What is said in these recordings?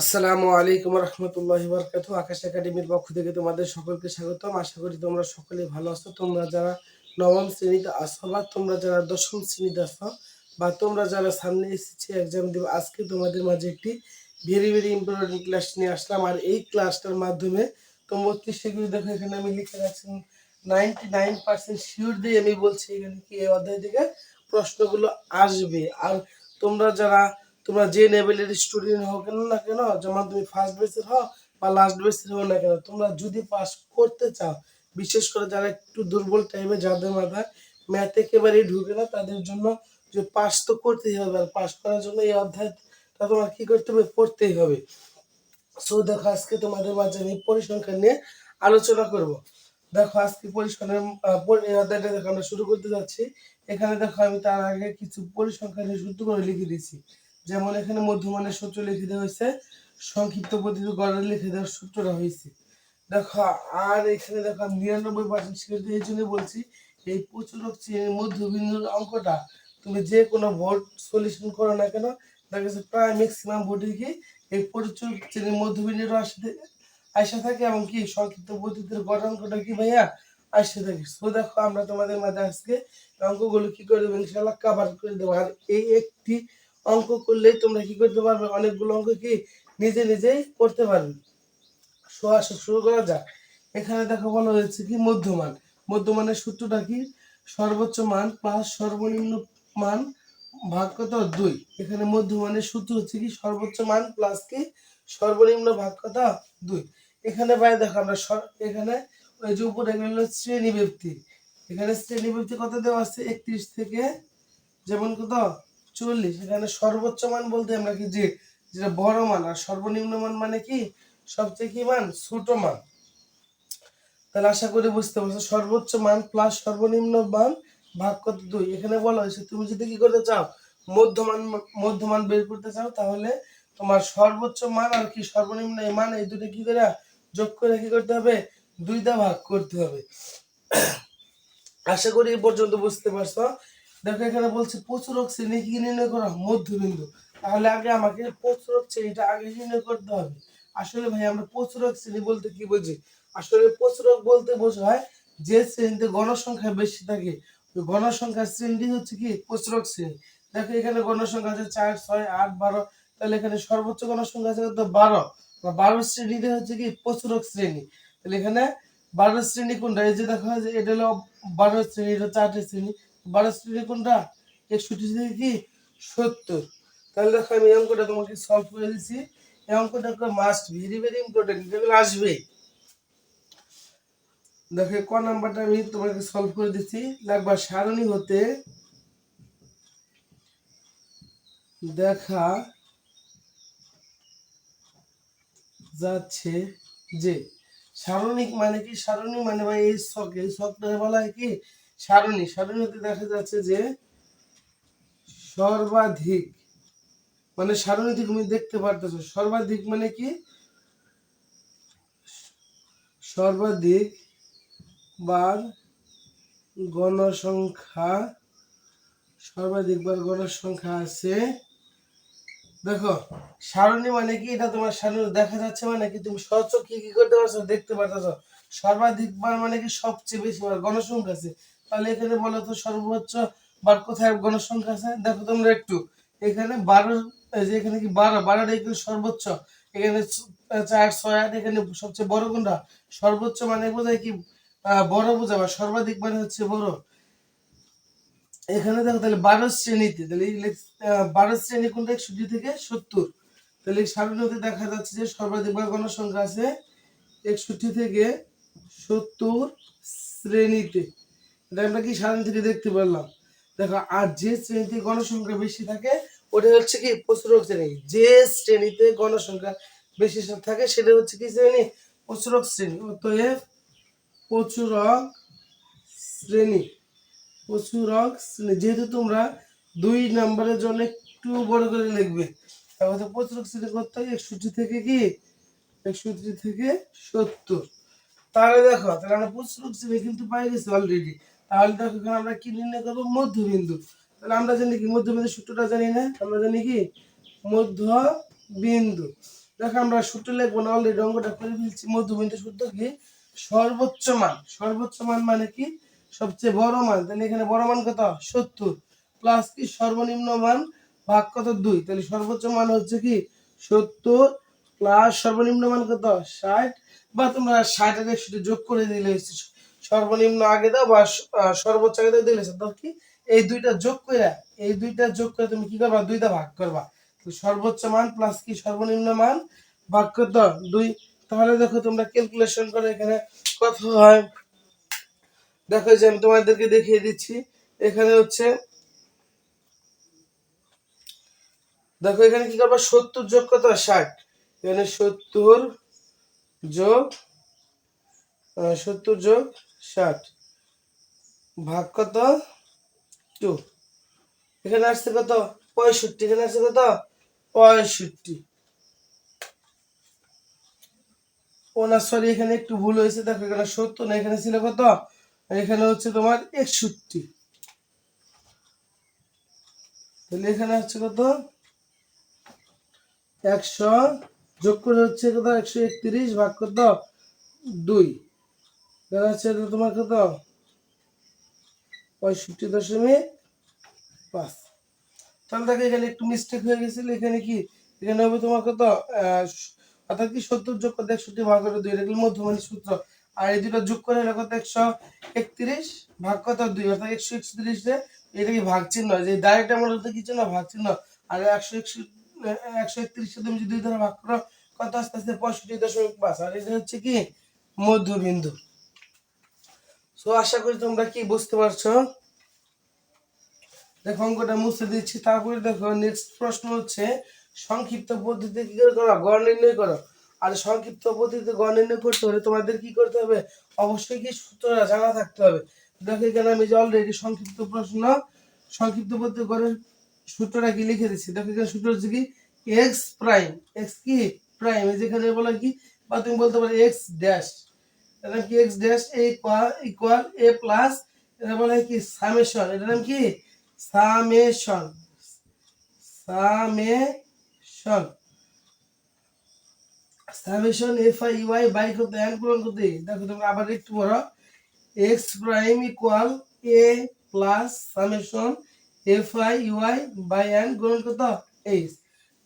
আসসালামু আলাইকুম রহমতুল্লাহি বারাকাতুহু। আকাশ একাডেমির পক্ষ থেকে তোমাদের সকলকে স্বাগতম। আশা করি তোমরা সকলেই ভালো আছো। তোমরা যারা নবম শ্রেণীতে আছো বা তোমরা যারা দশম শ্রেণীতে আছো বা তোমরা যারা সামনে এসেছে এক্সাম দেবে, আজকে তোমাদের মাঝে একটি ভেরি ইম্পর্টেন্ট ক্লাস নিয়ে আসলাম। আর এই ক্লাসটার মাধ্যমে তোমরা সেগুলো দেখো, এখানে আমি লিখে রাখছি 99% শিওর দিয়ে আমি বলছি এখানে কি এই অধ্যায় থেকে প্রশ্নগুলো আসবে। আর তোমরা যে লেভেলের স্টুডেন্ট হও কেন না কেন, যেমন তুমি ফার্স্ট বেসের হও বা লাস্ট বেসের হও না কেন, তোমরা যদি পাস করতে চাও, বিশেষ করে যারা একটু দুর্বল টাইপে, যাদের মাথায় ম্যাথ একেবারেই ঢুকে না, তাদের জন্য যে পাস তো করতেই হবে। আর পাস করার জন্য এই অধ্যায়টা তোমার কি করতে হবে, পড়তেই হবে। সো দেখো, আজকে তোমাদের মাঝে আমি পরিসংখ্যান নিয়ে আলোচনা করব। দেখো, আজকে পরিসংখ্যানের এই অধ্যায়টা দেখো আমরা শুরু করতে যাচ্ছি। এখানে দেখো, আমি তার আগে কিছু পরিসংখ্যানের সূত্র করে লিখে দিয়েছি। যেমন এখানে মধ্যমানের সূত্র লিখে দেওয়া হয়েছে, সংক্ষিপ্ত পদ্ধতি গড়ে লিখে দেওয়ার সূত্রটা হয়েছে। দেখো, আর এখানে দেখো 99% শিক্ষার্থী, এই জন্য বলছি এই প্রচুরক শ্রেণীর মধ্যবিন্দুর অঙ্কটা তুমি যে কোনো বোর্ড সলিউশন করো না কেন, দেখা যাচ্ছে প্রায় ম্যাক্সিমাম বোর্ডে কি এই প্রচুর শ্রেণীর মধ্যবিন্দুর আসে থাকে, এবং কি সংক্ষিপ্ত পদ্ধতির গড় অঙ্কটা কি ভাইয়া আসে থাকে। সো দেখো, আমরা তোমাদের মাঝে আজকে অঙ্কগুলো কি করে দেবো, ইনশাআল্লাহ কভার করে দেবো। আর এই একটি অঙ্ক করলেই তোমরা কি করতে পারবে, অনেকগুলো অঙ্ক কি নিজেই করতে পারবে। শুরু করা যাক। এখানে দেখো বলা হয়েছে কি মধ্যমানের সূত্রটা কি, সর্বোচ্চ মান প্লাস সর্বনিম্ন মান ভাগ কত 2। এখানে মধ্যমানের সূত্র হচ্ছে কি সর্বোচ্চ মান প্লাস কি সর্বনিম্ন ভাগ কত 2। এখানে বাইরে দেখো আমরা এখানে ওই যে উপরে গেল শ্রেণী ব্যক্তি, এখানে শ্রেণী ব্যক্তি কত দেওয়া আছে 31 থেকে যেমন কত 40। এখানে সর্বোচ্চ মান বলতে আমরা কি যে যেটা বড় মান, আর সর্বনিম্ন মান মানে কি সবচেয়ে কি মান ছোট মান। তাহলে আশা করি বুঝতে পারছো, সর্বোচ্চ মান প্লাস সর্বনিম্ন মান ভাগ কত 2। এখানে বলা হয়েছে তুমি যদি কি করতে চাও, মধ্যমান বের করতে চাও, তাহলে তোমার সর্বোচ্চ মান আর কি সর্বনিম্ন এই মান, এই দুটো কি করে যোগ করে কি করতে হবে, 2 দিয়ে ভাগ করতে হবে। আশা করি এই পর্যন্ত বুঝতে পারছো। দেখো, এখানে বলছে প্রচুরক শ্রেণী কি নির্ণয় করা, মধ্যবিন্দু। তাহলে আগে আমাকে প্রচুরক শ্রেণীটা আগে নির্ণয় করতে হবে। আসলে ভাই আমরা প্রচুরক শ্রেণী বলতে কি বুঝি, আসলে প্রচুরক বলতে বোঝায় যে শ্রেণীতে গণসংখ্যা বেশি থাকে, ওই গণসংখ্যার শ্রেণী হচ্ছে কি প্রচুরক শ্রেণী। দেখো, এখানে গণসংখ্যা আছে 4, 6, 8, 12। তাহলে এখানে সর্বোচ্চ গণসংখ্যা আছে কত 12। 12 শ্রেণীতে হচ্ছে কি প্রচুরক শ্রেণী। তাহলে এখানে 12 শ্রেণী কোনটা, এই যে দেখো যে এটা হলো 12 শ্রেণী, এটা 4টে শ্রেণী। 12 শ্রেণী কোনটা, 61 থেকে কি 70। তাহলে দেখো, আমি এই অঙ্কটা তোমাকে সলভ করে দিচ্ছি। এই অঙ্কটা মাস্ট ভেরি ইম্পর্টেন্ট, যেগুলো আসবে। দেখো, ক নাম্বারটা আমি তোমাকে সলভ করে দিচ্ছি। লাগবা সারণী হতে দেখা যাচ্ছে যে, সারণিক মানে কি, সারণী মানে ভাই এই ছকটা বলা হয় কি সারণী। সারণী হতে দেখা যাচ্ছে যে সর্বাধিক, মানে সারণী তুমি দেখতে পারতেছো, সর্বাধিক মানে কি সর্বাধিক বার গণসংখ্যা, আছে। দেখো, সারণী মানে কি, এটা তোমার সারণী দেখা যাচ্ছে মানে কি তুমি স্বচক্ষে কি করতে পারছো, দেখতে পারতেছো। সর্বাধিক বার মানে কি সবচেয়ে বেশি বার গণসংখ্যা আছে। তাহলে এখানে বলো তো সর্বোচ্চ বার কোথায় গণসংখ্যা আছে, দেখো তোমরা একটু এখানে 12, এই যে এখানে কি 12টা এখানে সর্বোচ্চ। এখানে 4, 6, 8, এখানে সবচেয়ে বড় কোনটা, সর্বোচ্চ মানে বোঝায় কি বড় বোঝাবা, সর্বাধিক মানে হচ্ছে বড়। এখানে দেখো, তাহলে 12 শ্রেণীতে, তাহলে 12 শ্রেণী কোনটা 61 থেকে 70। তাহলে সারণীতে দেখা যাচ্ছে যে সর্বাধিক বার গণসংখ্যা আছে 61 থেকে 70 শ্রেণীতে। এটা আমরা কি সারণী থেকে দেখতে পারলাম। দেখো, আর যে শ্রেণীতে গণসংখ্যা বেশি থাকে ওটা হচ্ছে কি প্রচুরক শ্রেণী। যে শ্রেণীতে গণসংখ্যা বেশি থাকে সেটা হচ্ছে কি শ্রেণী, প্রচুরক শ্রেণী। অতএব প্রচুরক শ্রেণী, যেহেতু তোমরা 2 নম্বরের জন্য একটু বড় করে লিখবে, তাহলে প্রচুরক শ্রেণী করতে হয় 61 থেকে কি 61 থেকে 70। তাহলে দেখো, তাহলে আমরা প্রচুরক শ্রেণী কিন্তু পাই গেছি অলরেডি। তাহলে দেখো, এখানে আমরা কি নির্ণয় করবো, মধ্যবিন্দু। তাহলে আমরা জানি কি মধ্যবিন্দু সূত্রটা জানি না, আমরা জানি কি মধ্যবিন্দু। দেখো আমরা সূত্র লিখবো না, অলরেডি অঙ্কটা করে ফেলছি। মধ্যবিন্দুর সূত্র কি? সর্বোচ্চ মান। সর্বোচ্চ মান মানে কি? সবচেয়ে বড় মান। তাহলে এখানে বড় মান কত? 70 প্লাস কি সর্বনিম্ন মান ভাগ কত? 2। তাহলে সর্বোচ্চ মান হচ্ছে কি 70 প্লাস সর্বনিম্ন মান কত? 60। বা তোমরা 60 এর 61 যোগ করে দিলে সর্বনিম্ন আগে দাও বা সর্বোচ্চ আগে দাও দিলে তো কি এই দুইটা যোগ করে তুমি কি করবা? 2 দা ভাগ করবা। তো সর্বোচ্চ মান প্লাস কি সর্বনিম্ন মান ভাগ কত? 2। তাহলে দেখো তোমরা ক্যালকুলেশন করে এখানে কত হয়। দেখো যে আমি তোমাদেরকে দেখিয়ে দিচ্ছি। এখানে হচ্ছে দেখো এখানে কি করবা? 70 যোগ কত? 60। এখানে 70 যোগ 60 ভাগ কত? 2। এখানে আসছে কত? 65। এখানে আসছে কত? 65। ও না সরি, এখানে একটু ভুল হয়েছে। দেখো এখানে 70 না, এখানে ছিল কত? এখানে হচ্ছে তোমার 61। তাহলে এখানে হচ্ছে কত? 100 যোগ করে হচ্ছে কত? 131 ভাগ কত? 2। এখানে হচ্ছে তোমার কত? 65.5। তাহলে দেখো এখানে একটু মিস্টেক হয়ে গেছিল। এখানে কি এখানে হবে তোমার কত? অর্থাৎ কি 70 যোগ করতে 61 ভাগ করে 2, এটা হলো মধ্যমানের সূত্র। আর এই দুটো যোগ করে হলো কত? 131 ভাগ কত? 2, অর্থাৎ 131 রে এটা কি ভাগ চিহ্ন, যে ডাইরেক্ট আমরা বলতে কি চিহ্ন? ভাগ চিহ্ন। আর 131 কে তুমি যদি 2 দ্বারা ভাগ করো কত আস্তে আস্তে? 65.5। আর এটা হচ্ছে কি মধ্যবিন্দু। সো আশা করি তোমরা কি বুঝতে পারছো। দেখো অঙ্কটা মুছে দিচ্ছি। তারপরে দেখো নেক্সট প্রশ্ন হচ্ছে সংক্ষিপ্ত পদ্ধতিতে কি করে করো? গড় নির্ণয় করো। আর সংক্ষিপ্ত পদ্ধতিতে গড় নির্ণয় করতে হলে তোমাদের কি করতে হবে? অবশ্যই কি সূত্রটা জানা থাকতে হবে। দেখো এখানে আমি যে অলরেডি সংক্ষিপ্ত পদ্ধতি গড়ের সূত্রটা কি লিখে দিচ্ছি। দেখো এখানে সূত্র হচ্ছে কি এক্স প্রাইম। এক্স কি প্রাইম, যেখানে বলে কি বা তুমি বলতে পারো এক্স ড্যাশ। এটা কি এক্স ড্যাশ ইকুয়াল এ প্লাস, এটা বলে কি সামেশন। এটার নাম কি summation. Summation summation F I UI by কত এন পূরণ করতে। দেখো তোমরা আবার একটু বড়, x prime equal A plus summation F I UI by n গুণন কত? এইচ।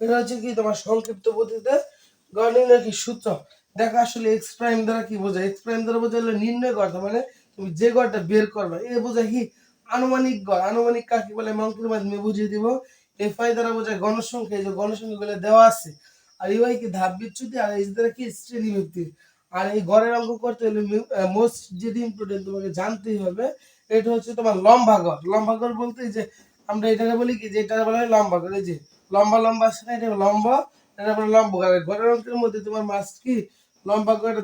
এটা হচ্ছে কি তোমার সংক্ষিপ্ত পদ্ধতিতে গড় নির্ণয় কি সূত্র। দেখো আসলে এক্স প্রাইম দ্বারা কি বোঝায়? এক্স প্রাইম দ্বারা বোঝায় নির্ণয় করতে, মানে তুমি যে গড়টা বের করবে এ বোঝায় কি আনুমানিক গড়। আনুমানিক কাকে বলে আমি অঙ্কের মাধ্যমে বুঝিয়ে দিব। এফ আই দ্বারা বোঝায় গণসংখ্যা, এই যে গণসংখ্যা গুলো দেওয়া আছে। আর ইউআই কি ধাপ বিচ্যুতি, আর এইচ দ্বারা কি শ্রেণী ব্যক্তি। আর এই গড়ের অঙ্ক করতে হলে মোস্ট যেটি ইম্পর্টেন্ট তোমাকে জানতেই হবে, এটা হচ্ছে তোমার লম্বা গড়। লম্বা গড় বলতে যে আমরা এটাকে বলি কি, যে এটা বলা হয় লম্বা গড়। এই যে লম্বা লম্বা আছে না, এটা লম্বা, এটা বলে লম্বা গড়। গড়ের অঙ্কের মধ্যে তোমার মাস্ট কি লম্বা গড়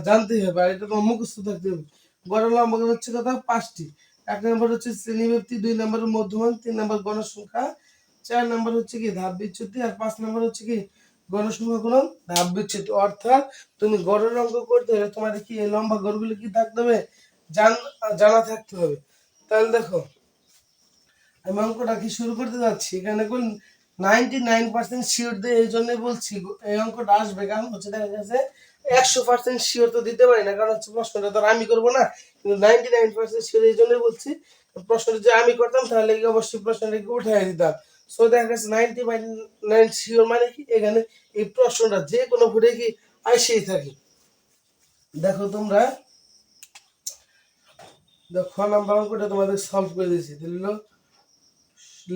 জানতেই হবে। আর এটা তোমার মুখস্থ থাকতে হবে। গড়ের লম্বা গড় হচ্ছে কথা 5টি। 1 নম্বর হচ্ছে শ্রেণী ব্যক্তি, 2 নম্বর মধ্যমান, 3 নম্বর গণসংখ্যা, 4 নম্বর হচ্ছে কি ধাপ বিচ্যুতি, আর 5 নম্বর হচ্ছে কি গণসংখ্যা গুণন ধাপ বিচ্যুতি। অর্থাৎ তুমি গড়ের অঙ্ক করতে হলে তোমার কি এই লম্বা গড়গুলো কি থাকতে হবে? জানা থাকতে হবে। তাহলে দেখো আমি অঙ্কটা কি শুরু করতে যাচ্ছি। এখানে কোন 99% শিওর দিয়ে এই জন্যই বলছি এই অঙ্কটা আসবে। কারণ হচ্ছে দেখা গেছে 100% শিওর তো দিতে পারি না, কারণ হচ্ছে প্রশ্নটা তো আমি করবো না। কিন্তু 99% শিওর এই জন্যই বলছি, প্রশ্নটা যে আমি করতাম তাহলে কি অবশ্যই প্রশ্নটাকে উঠাই দিতাম। সো দেখা গেছে 99 শিওর মানে কি এখানে এই প্রশ্নটা যে কোনো ভুলে কি আসেই থাকে। দেখো তোমরা দেখো নাম্বার অঙ্কটা তোমাদের সলভ করে দিয়েছি। দিল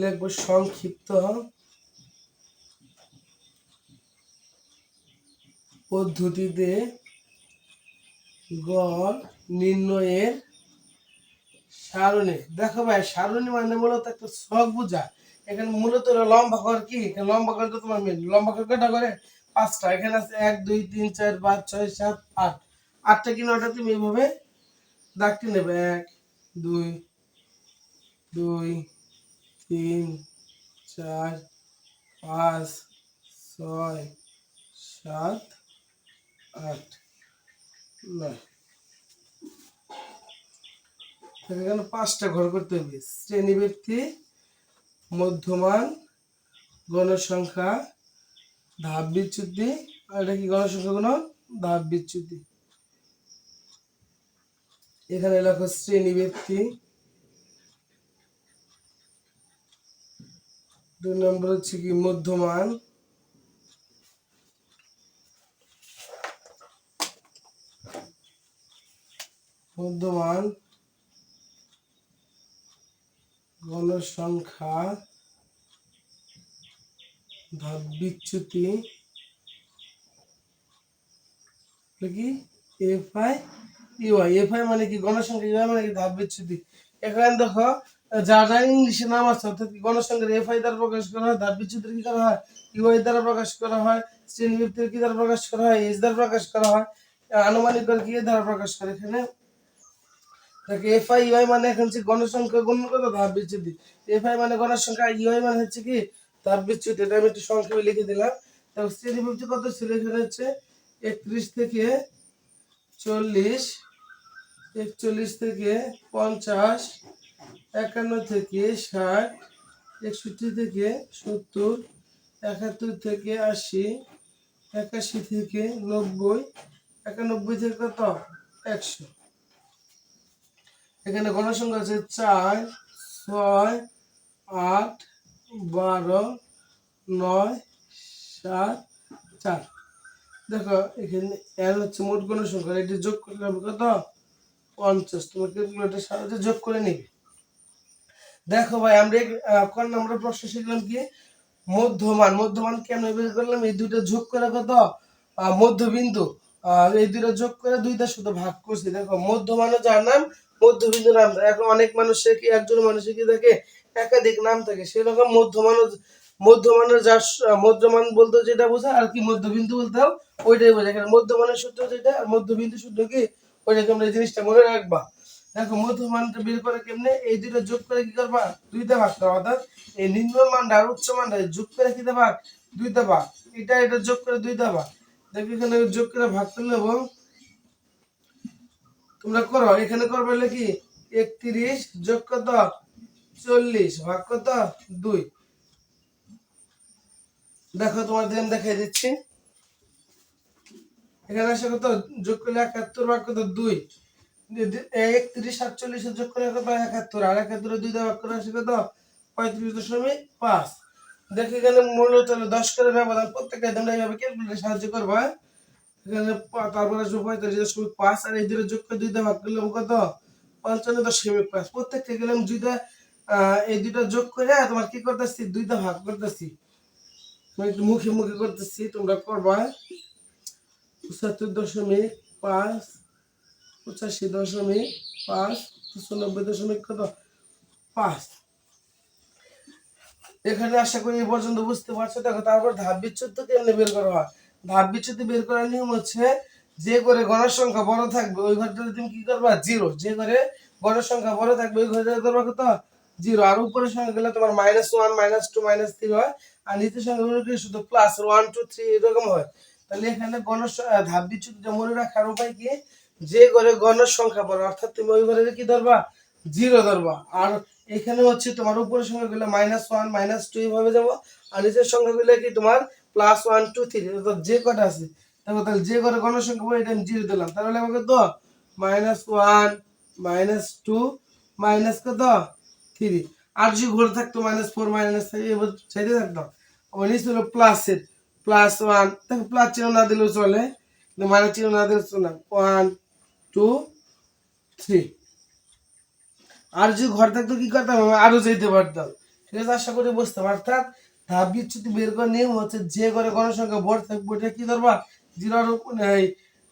লিখবো সংক্ষিপ্ত পদ্ধতিতে গড় নির্ণয়ের সারণী। দেখো ভাই সারণী মানে মূলত একটা ছক বোঝা। এখানে মূলত লম্বা কর কি, লম্বা কর তো তোমার মেন লম্বা কর কটা করে 5টা। এখানে আছে 1 2 3 4 5 6 7 8। 8টা কি 9টা তুমি এইভাবে দাগটি নেবে। 1 2 2 3 4 5 6 7 8 9। এখানে 5টা ঘর করতে হবে। শ্রেণী ব্যক্তি, মধ্যমান, গণসংখ্যা, ধাপ বিচ্যুতি, আর এটা কি গণসংখ্যা গুণন ধাপ বিচ্যুতি। এখানে লেখো শ্রেণী ব্যক্তি। 2 নম্বর হচ্ছে কি মধ্যমান। মধ্যমান গণসংখ্যা ধাপ বিচ্যুতি কি এফআই ইউআই। এফআই মানে কি গণসংখ্যা, ইউআই মানে কি ধাপ বিচ্যুতি। এখানে দেখো যা যা ইংলিশে নাম আছে অর্থাৎ গণসংখ্যার এফআই দ্বারা প্রকাশ করা হয়, ধাপ বিচ্যুতির কি করা হয় ইউআই দ্বারা প্রকাশ করা হয়, শ্রেণী ব্যক্তির কি দ্বারা প্রকাশ করা হয় এস দ্বারা প্রকাশ করা হয়, আনুমানিক কি দ্বারা প্রকাশ করে। এখানে দেখো এফআই ইউআই মানে এখন হচ্ছে গণসংখ্যা গুণগত ধাপ বিচ্যুতি। এফআই মানে গণসংখ্যা, ইউআই মানে হচ্ছে কি ধাপ বিচ্যুতি। এটা আমি একটু সংক্ষেপে লিখে দিলাম। তারপর শ্রেণী ব্যক্তি কত ছিল, এখানে হচ্ছে 31 থেকে 40, 41 থেকে 50, 51 থেকে 60, 61 থেকে 70, 71 থেকে 80, 81 থেকে 90, 91 থেকে কত 100। এখানে গণসংখ্যা আছে 4, 6, 8, 12, 9, 7, 4। দেখো এখানে এর হচ্ছে মোট গণসংখ্যা, এটি যোগ করলে হবে কত 50। তোমার ক্যালকুলেটরের সাহায্যে যোগ করে নিবে। দেখো ভাই আমরা কোন নম্বরের প্রশ্ন শিখলাম কি মধ্যমান। মধ্যমান কেমন বের করলাম, এই দুইটা যোগ করে কত মধ্যবিন্দু, এই দুইটা যোগ করে দুইটা শুধু ভাগ করছি। দেখো মধ্যমানও যার নাম, মধ্যবিন্দু নাম। এখন অনেক মানুষের কি একজন মানুষের কি থাকে একাধিক নাম থাকে, সেরকম মধ্যমানও মধ্যমানের যার মধ্যমান বলতে যেটা বোঝায় আর কি মধ্যবিন্দু বলতেও ওইটাই বোঝায়। এখানে মধ্যমানের সূত্র যেটা আর মধ্যবিন্দু সূত্র কি ওইটা, তোমরা এই জিনিসটা মনে রাখবা। দেখো মধ্যমানটা বের করে কেমনে, এই দুটো যোগ করে কি করবা দুইটা ভাগ করবা, অর্থাৎ এই নিম্ন মানটা আর উচ্চ মানটা যোগ করে কি দেবা দুইটা ভাগ, এটা যোগ করে দুইটা ভাগ। দেখো এখানে যোগ করে ভাগ করলে এবং তোমরা করো, এখানে করবে কি 31 যোগ কত 40 ভাগ কত 2। দেখো তোমাদের আমি দেখাই দিচ্ছি। এখানে আসে কত যোগ করলে 71 ভাগ কত 2, 31 47 যোগ করে কত 71, আর 71 2 ভাগ করে আসে কত 35.5। দেখো এখানে মূলত 10 করে ব্যবধান, প্রত্যেকটা তোমরা এইভাবে ক্যালকুলেটর সাহায্য করবা। এখানে তারপর আসবে 45.5, আর এই দুটো যোগ করে 2 ভাগ করলে কত 55.5। প্রত্যেকটা গেলাম দুইটা এই দুটো যোগ করে তোমার কি করতেছি দুইটা ভাগ করতেছি, আমি একটু মুখে মুখে করতেছি, তোমরা করবা। 75.5, 85.5, 95.5। এখানে আশা করি এই পর্যন্ত বুঝতে পারছো। দেখো তারপর ধাপ বিচ্যুতি কেমনে বের করা হয়। ধাপ বিচ্যুতি বের করার নিয়ম হচ্ছে যে করে গণসংখ্যা বড় থাকবে ওই ঘরটাতে তুমি কি করবা জিরো, যে করে গণসংখ্যা বড় থাকবে ওই ঘরটাতে ধরবা কত জিরো, আর উপরের সংখ্যা গেলে তোমার -1, -2, -3 হয়, আর নিচের সংখ্যাগুলো কি শুধু +1, 2, 3 এরকম হয়। তাহলে এখানে ধাপ বিচ্যুতিটা মনে রাখার উপায় কি, যে করে গণসংখ্যা বড় অর্থাৎ তুমি ওই ঘরে কি ধরবা জিরো ধরবা, আর এখানে হচ্ছে তোমার উপরের সংখ্যাগুলো -1, -2 এইভাবে যাবো, আর নিচের সংখ্যাগুলো কি তোমার +1, 2, 3 অর্থাৎ যে কটা আছে। দেখো তাহলে যে করে গণসংখ্যা বলে এটা আমি জিরো দিলাম, তাহলে আমাকে তো -1, -2 মাইনাস কত 3, আর যদি ঘরে থাকতো -4, -3 এবার চাইতে থাকতো। আমার নিচে হলো প্লাসের +1, দেখো প্লাস চিহ্ন না দিলেও চলে, কিন্তু মাইনাস চিহ্ন না দিলেও চলে, 1, 2, 3। আর যদি ঘর থাকতো কি করতাম আরো যেতে পারতাম। ঠিক আছে, আশা করি বুঝতে পারতাম। ধাপ বিচ্যুতি বের করার নিয়ম হচ্ছে যে ঘরে গণসংখ্যা বড় থাকবে ওটা কি ধরবা জিরো,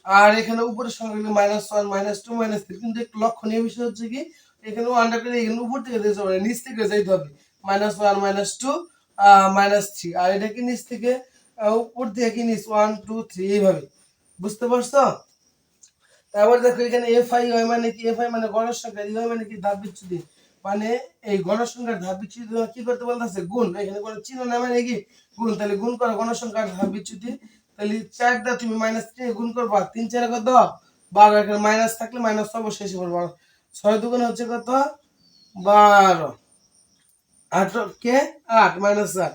আর এখানে উপরের সংখ্যা -1, -2, -3। কিন্তু একটু লক্ষণীয় বিষয় হচ্ছে কি এখানে ওয়ানটা করে এখানে উপর থেকে দিতে হবে, নিচ থেকে যাইতে হবে -1, -2, -3, আর এটা কি নিচ থেকে উপর থেকে কি নিচ 1, 2, 3 এইভাবে। বুঝতে পারছো? তারপর দেখো এখানে এফআই হয় মানে কি, এফআই মানে গণসংখ্যা, ইউআই মানে কি ধাপ বিচ্যুতি। মানে এই গণসংখ্যার ধাপ বিচ্যুতি কি করতে বলতেছে গুণ, এখানে কোনো চিহ্ন না মানে কি গুণ, তাহলে গুণ করো গণসংখ্যার ধাপ বিচ্যুতি। তাহলে 4 দা তুমি -3 গুণ করবা, 3 4 কত 12, এখানে মাইনাস থাকলে মাইনাস অবশ্যই এসে পড়বে। 6 দুগুণে হচ্ছে কত 12, 8 কে 8 -8,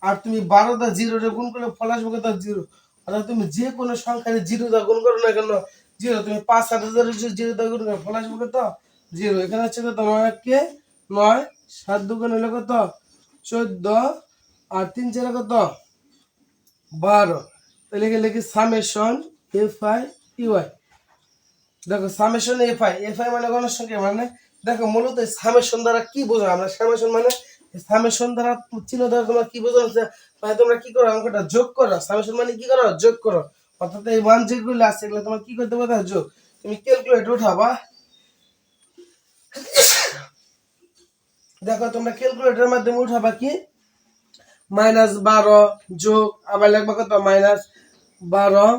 আর তুমি 12 দা 0 রে গুণ করলে ফল আসবে কত 0। অর্থাৎ তুমি যে কোনো সংখ্যারে 0 দা গুণ করো না কেন 0, তুমি 5 আর 0 0 দা গুণ করো ফল আসবে কত 0। এখানে হচ্ছে কত 9 কে 9, 7 দুগুণ হলো কত 14, আর 3 4 কত 12। তাহলে এখানে লিখি সামেশন এফ আই ইউআই। দেখো সামেশন এফ আই মানে গণসংখ্যা মানে দেখো মূলত সামেশন দ্বারা কি বোঝো আমরা সামেশন মানে সামেশন দ্বারা চিহ্ন দ্বারা তোমরা কি বোঝো মানে তোমরা কি করো অঙ্কটা যোগ করো সামেশন মানে কি করো যোগ করো অর্থাৎ এই মান যেগুলো আছে এগুলো তোমার কি করতে পারো যোগ তুমি ক্যালকুলেটর উঠাবা দেখো তোমরা ক্যালকুলেটরের মাধ্যমে উঠাবা কি -12 যোগ আবার লিখবা কত -12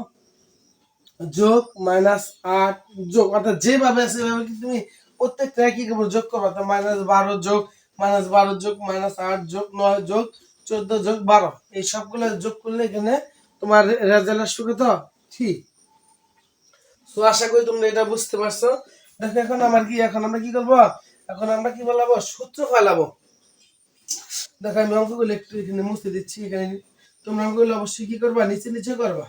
যোগ -8 যোগ অর্থাৎ যেভাবে আছে সেভাবে কি তুমি প্রত্যেকটা কি করবো যোগ করবো অর্থাৎ -12 যোগ -12 যোগ -8 যোগ 9 যোগ 14 যোগ 12 এই সবগুলো যোগ করলে এখানে তোমার রেজাল্ট আসবে তো ঠিক। তো আশা করি তোমরা এটা বুঝতে পারছো। দেখো এখন আমরা কি করবো এখন আমরা কি বলাবো সূত্র ফেলাবো। দেখো আমি অঙ্কগুলো একটু এখানে মুছে দিচ্ছি এখানে তোমরা অঙ্কগুলো অবশ্যই কি করবা নিচে নিচে করবা।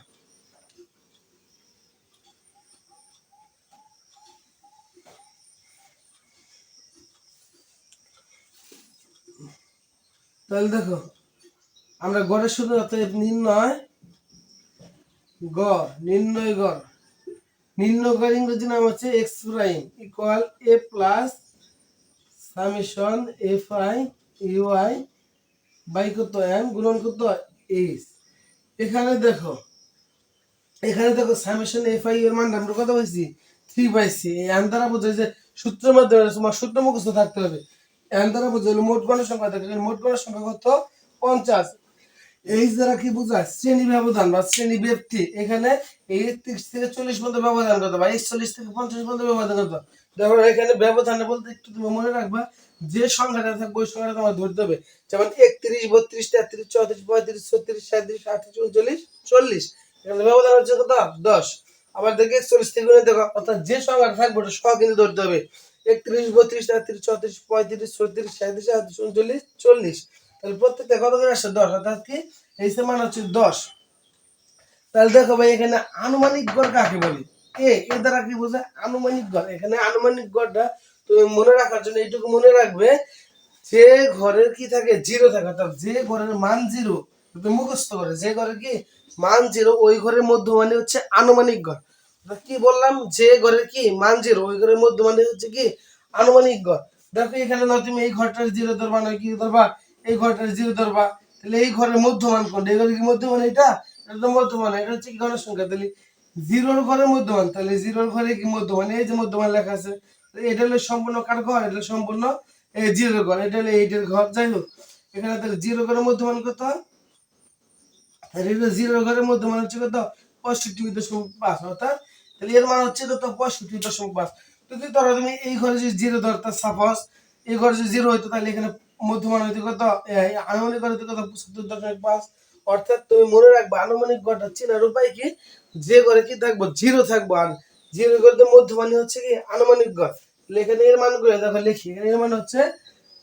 তাহলে দেখো আমরা গড়ের সূত্র অর্থাৎ নির্ণয় গড় ইংরেজি নাম হচ্ছে x prime equal A plus summation F I UI by কত এম গুণন কত এইচ। এখানে দেখো সামেশন এফ আই এর মান আমরা কত পাইছি 3 পাইছি। এই এন দ্বারা বোঝায় যে সূত্রের মাধ্যমে তোমার সূত্র মুখস্থ থাকতে হবে। এন দ্বারা বোঝাইলে মোট গণের সংখ্যা থাকে মোট গণের সংখ্যা কত 50। এইচ দ্বারা কি বোঝায় শ্রেণী ব্যবধান বা শ্রেণী ব্যক্তি। এখানে এই 30 থেকে 40 পর্যন্ত ব্যবধান কত বা 40 থেকে 50 পর্যন্ত ব্যবধান কত। দেখো এখানে ব্যবধান বলতে একটু তুমি মনে রাখবা যে সংখ্যাটা থাকবে ওই সংখ্যাটা তোমার ধরতে হবে। যেমন 31 32 33 34 35 36 37 38 39 40 এখানে ব্যবধান হচ্ছে কত 10। আবার দেখে 40 থেকে গুণে দেখো অর্থাৎ যে সংখ্যাটা থাকবে ওটা সহ কিন্তু ধরতে হবে 31 32 33 34 35 36 37 38 39 40। তাহলে প্রত্যেকটা কত করে আসছে 10 অর্থাৎ কি এই মান হচ্ছে 10। তাহলে দেখো ভাই এখানে আনুমানিক গড় কাকে বলে এ দ্বারা কি বোঝায় আনুমানিক গড়। এখানে আনুমানিক গড়টা তুমি মনে রাখার জন্য এইটুকু মনে রাখবে যে ঘরের কি থাকে 0 থাকে অর্থাৎ যে ঘরের মান 0 তুমি মুখস্থ করে যে ঘরের কি মান 0 ওই ঘরের মধ্যমানে হচ্ছে আনুমানিক গড়। কি বললাম যে ঘরের কি মান 0 ওই ঘরের মধ্যমানে হচ্ছে কি আনুমানিক গড়। দেখো এখানে না তুমি এই ঘরটার 0 ধরবা না কি ধরবা এই ঘরটার 0 ধরবা তাহলে এই ঘরের মধ্যমান কোনটা এই ঘরের কি মধ্যমান এটা তো মধ্যমান এটা হচ্ছে কি গণের সংখ্যা তাহলে 0 ঘরের মধ্যমান তাহলে 0 ঘরে কি মধ্যমান এই যে মধ্যমান লেখা আছে এটা হলো সম্পূর্ণ কার ঘর এটা সম্পূর্ণ এই 0 ঘর এটা হলো 8 এর ঘর। যাই হোক এখানে তাহলে 0 ঘরের মধ্যমান কত তাহলে এটা 0 ঘরের মধ্যমান হচ্ছে কত 65.5 অর্থাৎ তাহলে এর মান হচ্ছে কত 65.5। যদি ধরো তুমি এই ঘরে যদি 0 ধরতা সাপোজ এই ঘরে যদি 0 হইতো তাহলে এখানে মধ্যমান হইতো কত আনুমানিক গড় হইতো কত 75.5। অর্থাৎ তুমি মনে রাখবে আনুমানিক গড়টা চেনার উপায় কি যে ঘরে কি থাকবো 0 থাকবো আর 0 ঘরে মধ্যমান হচ্ছে কি আনুমানিক গড়। তাহলে এখানে এর মানগুলো দেখো লিখি এখানে এর মান হচ্ছে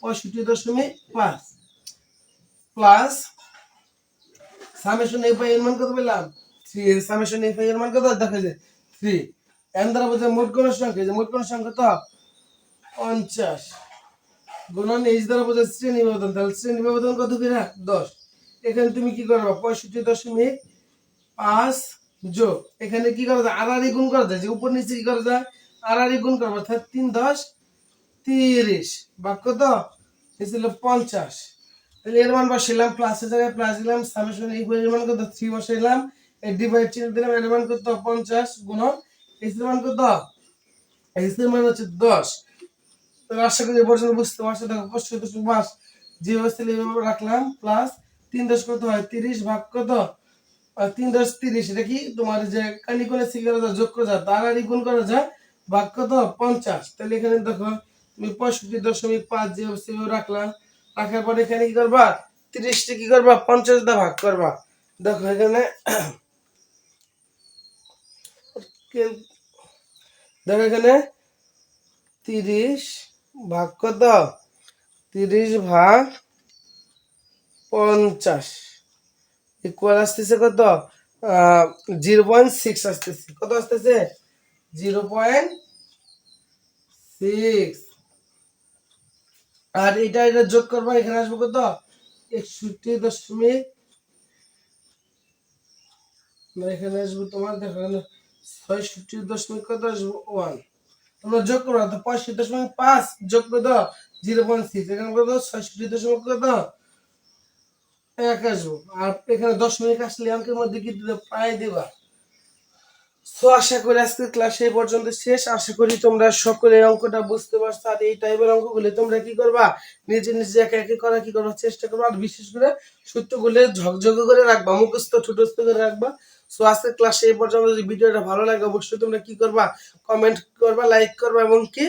65.5 প্লাস সামেশন এফ আই এর মান কত পেলাম 3 সামেশন এফ আই এর মান কত দেখা যায় 3। এন দ্বারা বোঝায় মোট গণের সংখ্যা যে মোট গণের সংখ্যা তো 50 গুণন এইচ দ্বারা বোঝায় শ্রেণী ব্যবধান তাহলে শ্রেণী ব্যবধান কত কিনা 10। এখানে তুমি কি করবা 65.5 যোগ এখানে কি করা যায় আড়াআড়ি গুণ করা যায় যে উপর নিচে কি করা যায় আড়াআড়ি গুণ করবা অর্থাৎ 3 10 30 ভাগ কত ছিল 50। তাহলে এর মান বসাইলাম প্লাসের জায়গায় প্লাস দিলাম সামেশন এই এর মান কত 3 বসাইলাম এই ডিভাইড চিহ্ন দিলাম এর মান কত 50 গুণন এইচ এর মান কত এইচ এর মান হচ্ছে 10। তাহলে আশা করি এই পর্যন্ত বুঝতে পারছো। দেখো 65.5 যে অবস্থা এইভাবে রাখলাম প্লাস 3 10 কত হয় 30 ভাগ কত 3 10 30 এটা কি তোমার যে কানি কোণে সি করা যায় যোগ করা যায় তাড়াতাড়ি গুণ করা যায় ভাগ কত 50। তাহলে এখানে দেখো তুমি 65.5 যে অবস্থা রাখলাম রাখার পরে এখানে কি করবা 30 টা কি করবা 50 দা ভাগ করবা। দেখো এখানে দেখো এখানে 30 ভাগ কত 30 ভাগ 50 ইকুয়াল আসতেছে কত 0.6 আসতেছে, কত আসতেছে 0.6। আর এটা যোগ করবা, এখানে আসবে কত 61 দশমিক, এখানে আসবে তোমার দেখো 66 দশমিক কত আসবে 1। তোমরা যোগ করো তো 65.5 যোগ করে দাও 0.6, এখানে কত 66 দশমিক কত 1 আসবো। আর এখানে দশমিক আসলে অঙ্কের মধ্যে কি দিতে প্রায় দিবা। সো আশা করি আজকের ক্লাস এই পর্যন্ত শেষ। আশা করি তোমরা সকলে অঙ্কটা বুঝতে পারছো। আর এই টাইপের অঙ্কগুলো তোমরা কি করবা, নিজে নিজে একা একা করা কি করার চেষ্টা করবা। আর বিশেষ করে সূত্রগুলো ঝকঝকে করে রাখবা, মুখস্থ ঠুটস্থ করে রাখবা। সো আজকের ক্লাস এই পর্যন্ত। যদি ভিডিওটা ভালো লাগে অবশ্যই তোমরা কি করবা, কমেন্ট করবা, লাইক করবা এবং কি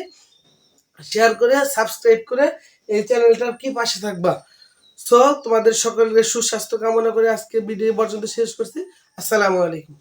শেয়ার করে সাবস্ক্রাইব করে এই চ্যানেলটার কি পাশে থাকবা। সো তোমাদের সকলের সুস্বাস্থ্য কামনা করে আজকে ভিডিও পর্যন্ত শেষ করছি। আসসালামু আলাইকুম।